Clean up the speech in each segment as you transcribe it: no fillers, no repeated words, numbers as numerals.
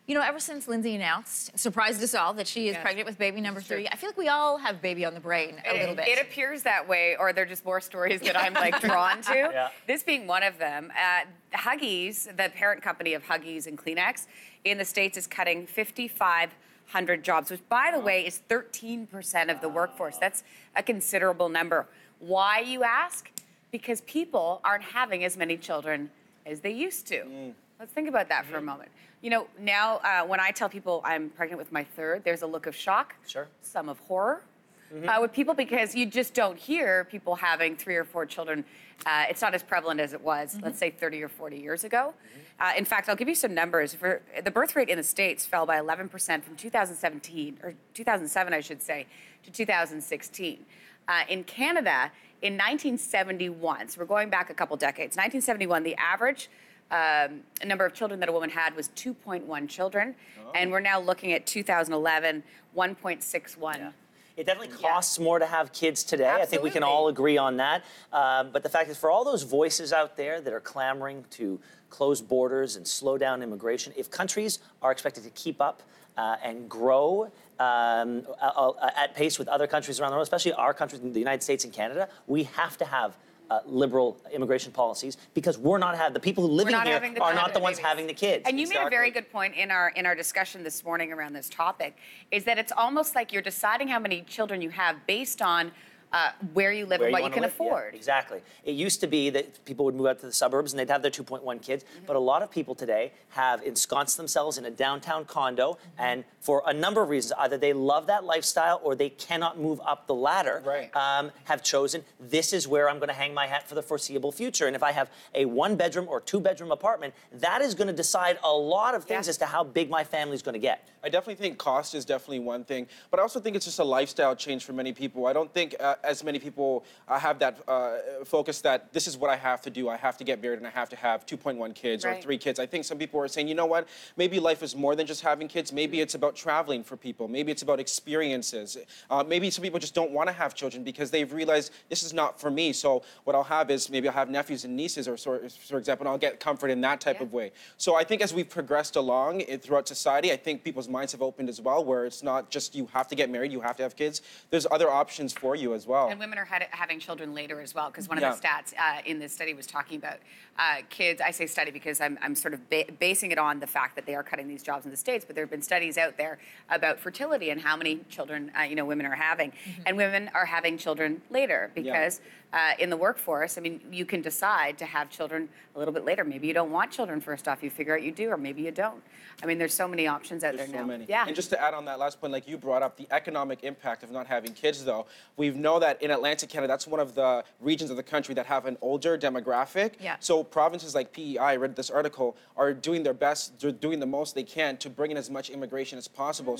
You know, ever since Lindsey announced, surprised us all, that she is pregnant with baby number 3, I feel like we all have baby on the brain a little bit. It appears that way, or they're just more stories that I'm like drawn to. Yeah. This being one of them. Huggies, the parent company of Huggies and Kleenex in the States, is cutting 5,500 jobs, which, by the way, is 13% of the workforce. That's a considerable number. Why, you ask? Because people aren't having as many children as they used to. Let's think about that for a moment. You know, now when I tell people I'm pregnant with my 3rd, there's a look of shock, some of horror with people, because you just don't hear people having 3 or 4 children. It's not as prevalent as it was, let's say, 30 or 40 years ago. In fact, I'll give you some numbers. For the birth rate in the States fell by 11% from 2007, I should say, to 2016. In Canada, in 1971, so we're going back a couple decades, 1971, the average number of children that a woman had was 2.1 children, and we're now looking at 2011, 1.61. Yeah. It definitely costs more to have kids today. Absolutely. I think we can all agree on that. But the fact is, for all those voices out there that are clamoring to close borders and slow down immigration, if countries are expected to keep up and grow at pace with other countries around the world, especially our countries, the United States and Canada, we have to have liberal immigration policies, because the people who live in here are not the ones having the kids. And you made a very good point in our discussion this morning around this topic, is that it's almost like you're deciding how many children you have based on where you live and what you can afford. Yeah, exactly. It used to be that people would move out to the suburbs and they'd have their 2.1 kids, but a lot of people today have ensconced themselves in a downtown condo, and for a number of reasons, either they love that lifestyle or they cannot move up the ladder, have chosen, this is where I'm going to hang my hat for the foreseeable future. And if I have a 1-bedroom or 2-bedroom apartment, that is going to decide a lot of things as to how big my family's going to get. I definitely think cost is definitely one thing, but I also think it's just a lifestyle change for many people. I don't think as many people have that focus that this is what I have to do. I have to get married and I have to have 2.1 kids or 3 kids. I think some people are saying, you know what, maybe life is more than just having kids. Maybe it's about traveling for people. Maybe it's about experiences. Maybe some people just don't want to have children because they've realized this is not for me. So what I'll have is maybe I'll have nephews and nieces, or for example, and I'll get comfort in that type of way. So I think as we've progressed along throughout society, I think people's minds have opened as well, where it's not just you have to get married, you have to have kids. There's other options for you as well. And women are having children later as well, because one of the stats in this study was talking about kids. I say study because I'm sort of basing it on the fact that they are cutting these jobs in the States, but there have been studies out there about fertility and how many children women are having. And women are having children later because in the workforce, I mean, you can decide to have children a little bit later. Maybe you don't want children first off. You figure out you do, or maybe you don't. I mean, there's so many options out there now. Many. Yeah. And just to add on that last point, like you brought up, the economic impact of not having kids, though, we know that in Atlantic Canada, that's one of the regions of the country that have an older demographic. Yeah. So provinces like PEI, I read this article, are doing their best, they're doing the most they can to bring in as much immigration as possible.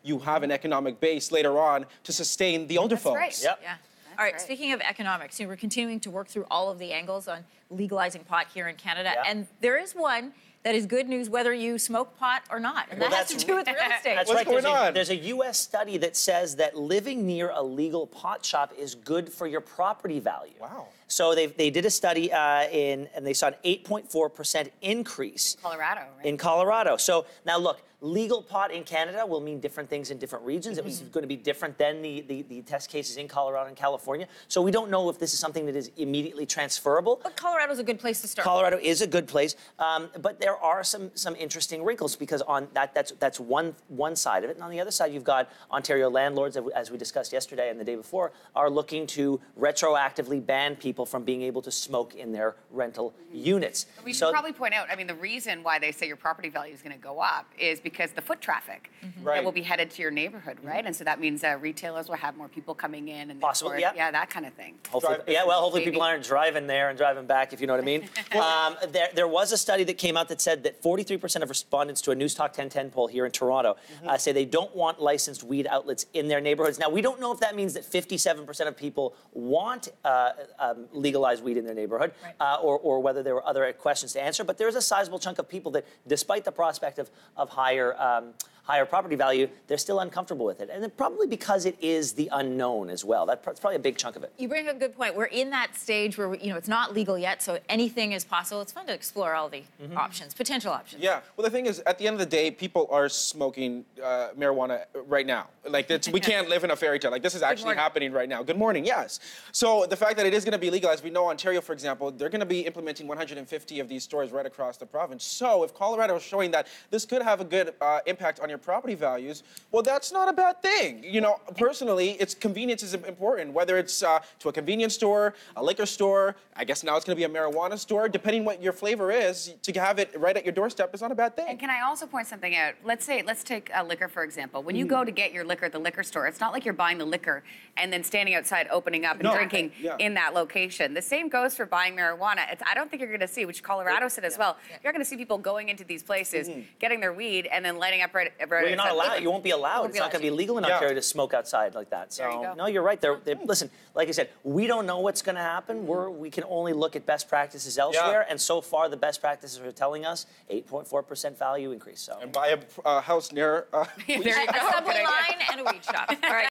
You have an economic base later on to sustain the older folks. Right. Yep. Yeah. All right, speaking of economics, we're continuing to work through all of the angles on legalizing pot here in Canada, and there is one that is good news whether you smoke pot or not, and that has to do with real estate. That's What's going on? There's a U.S. study that says that living near a legal pot shop is good for your property value. Wow. So they did a study and they saw an 8.4% increase. Colorado, right? In Colorado. So now look, legal pot in Canada will mean different things in different regions. It was going to be different than the test cases in Colorado and California. So we don't know if this is something that is immediately transferable. But Colorado's a good place to start. Colorado is a good place, but there are some interesting wrinkles, because on that's one side of it, and on the other side you've got Ontario landlords, as we discussed yesterday and the day before, are looking to retroactively ban people from being able to smoke in their rental units. We should probably point out, I mean, the reason why they say your property value is going to go up is because the foot traffic that will be headed to your neighborhood, right? And so that means retailers will have more people coming in, and possibly, that kind of thing. Hopefully people aren't driving there and driving back, if you know what I mean. There was a study that came out that said that 43% of respondents to a News Talk 1010 poll here in Toronto say they don't want licensed weed outlets in their neighborhoods. Now, we don't know if that means that 57% of people want legalized weed in their neighborhood, or whether there were other questions to answer. But there is a sizable chunk of people that, despite the prospect of higher higher property value, they're still uncomfortable with it. And then probably because it is the unknown as well. That's probably a big chunk of it. You bring up a good point. We're in that stage where, it's not legal yet, so anything is possible. It's fun to explore all the options, potential options. Yeah. Well, the thing is, at the end of the day, people are smoking marijuana right now. Like, we can't live in a fairy tale. Like, this is actually happening right now. Good morning, yes. So the fact that it is going to be legalized, we know Ontario, for example, they're going to be implementing 150 of these stores right across the province. So if Colorado is showing that this could have a good impact on your property values, well, that's not a bad thing. Personally, it's convenience is important, whether it's to a convenience store, a liquor store, I guess now it's going to be a marijuana store, depending what your flavor is, to have it right at your doorstep is not a bad thing. And can I also point something out? Let's take liquor, for example. When you go to get your liquor at the liquor store, it's not like you're buying the liquor and then standing outside opening up and drinking in that location. The same goes for buying marijuana. I don't think you're going to see, which Colorado said as well, you're going to see people going into these places, getting their weed, and then lighting up right well, you're not allowed. You won't be allowed. It's not going to be legal in Ontario to smoke outside like that. So, no, you're right. Listen, like I said, we don't know what's going to happen. We can only look at best practices elsewhere, and so far the best practices are telling us 8.4% value increase. So. And buy a house near... there you go. A subway line and a weed shop. All right.